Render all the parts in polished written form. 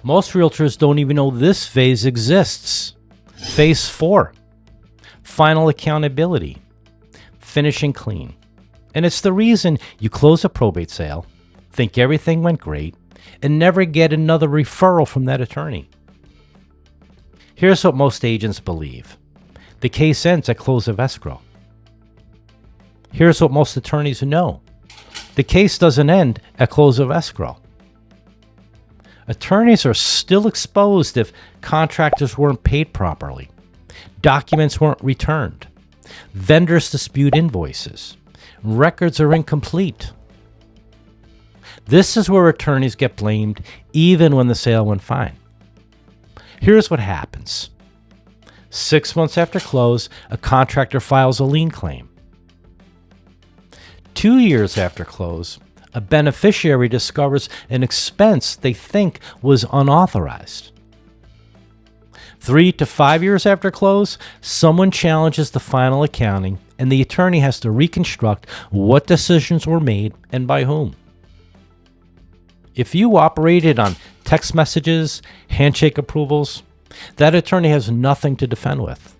Most realtors don't even know this phase exists. Phase 4, final accountability, finishing clean. And it's the reason you close a probate sale, think everything went great, and never get another referral from that attorney. Here's what most agents believe. The case ends at close of escrow. Here's what most attorneys know. The case doesn't end at close of escrow. Attorneys are still exposed if contractors weren't paid properly, documents weren't returned, vendors dispute invoices, records are incomplete. This is where attorneys get blamed even when the sale went fine. Here's what happens. 6 months after close, a contractor files a lien claim. 2 years after close, a beneficiary discovers an expense they think was unauthorized. 3 to 5 years after close, someone challenges the final accounting and the attorney has to reconstruct what decisions were made and by whom. If you operated on text messages, handshake approvals, that attorney has nothing to defend with.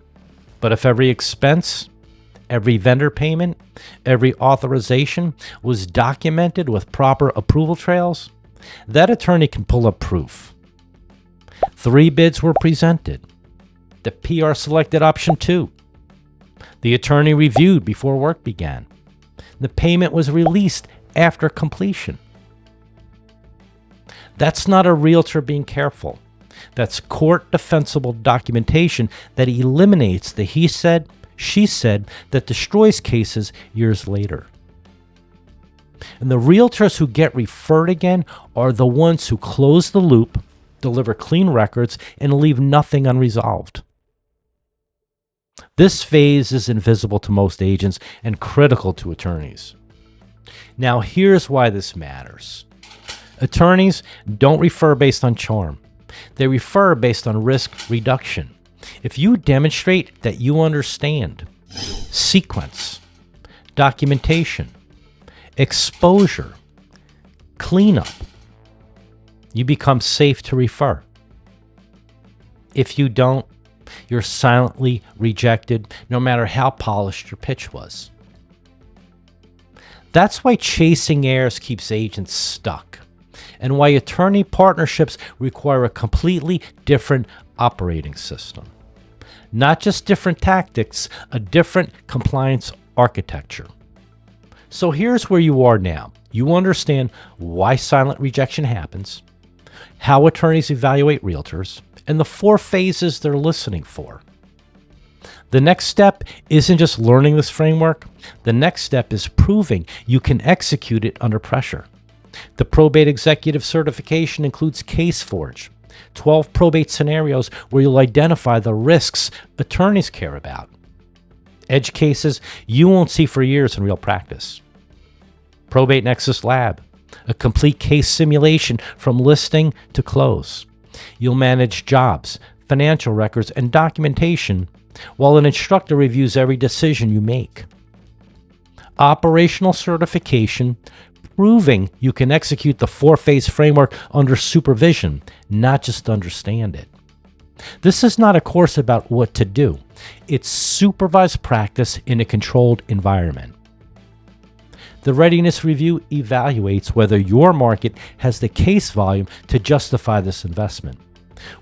But if every expense, every vendor payment, every authorization was documented with proper approval trails, that attorney can pull up proof. 3 bids were presented. The PR selected option 2. The attorney reviewed before work began. The payment was released after completion. That's not a realtor being careful. That's court-defensible documentation that eliminates the he said, she said that destroys cases years later. And the realtors who get referred again are the ones who close the loop, deliver clean records, and leave nothing unresolved. This phase is invisible to most agents and critical to attorneys. Now, here's why this matters. Attorneys don't refer based on charm. They refer based on risk reduction. If you demonstrate that you understand sequence, documentation, exposure, cleanup, you become safe to refer. If you don't, you're silently rejected, no matter how polished your pitch was. That's why chasing heirs keeps agents stuck, and why attorney partnerships require a completely different operating system. Not just different tactics, a different compliance architecture. So here's where you are now. You understand why silent rejection happens, how attorneys evaluate realtors, and the 4 phases they're listening for. The next step isn't just learning this framework. The next step is proving you can execute it under pressure. The Probate Executive certification includes CaseForge, 12 probate scenarios where you'll identify the risks attorneys care about. Edge cases you won't see for years in real practice. Probate Nexus Lab, a complete case simulation from listing to close. You'll manage jobs, financial records, and documentation while an instructor reviews every decision you make. Operational certification, proving you can execute the 4-phase framework under supervision, not just understand it. This is not a course about what to do. It's supervised practice in a controlled environment. The readiness review evaluates whether your market has the case volume to justify this investment,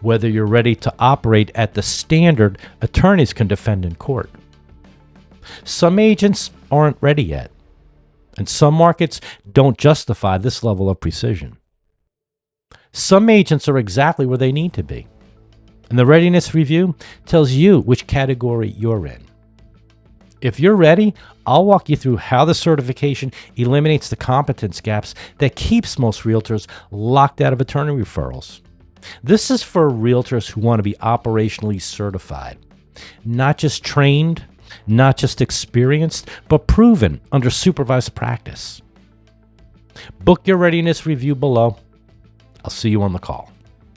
whether you're ready to operate at the standard attorneys can defend in court. Some agents aren't ready yet, and some markets don't justify this level of precision. Some agents are exactly where they need to be, and the readiness review tells you which category you're in. If you're ready, I'll walk you through how the certification eliminates the competence gaps that keeps most realtors locked out of attorney referrals. This is for realtors who want to be operationally certified, not just trained, not just experienced, but proven under supervised practice. Book your readiness review below. I'll see you on the call.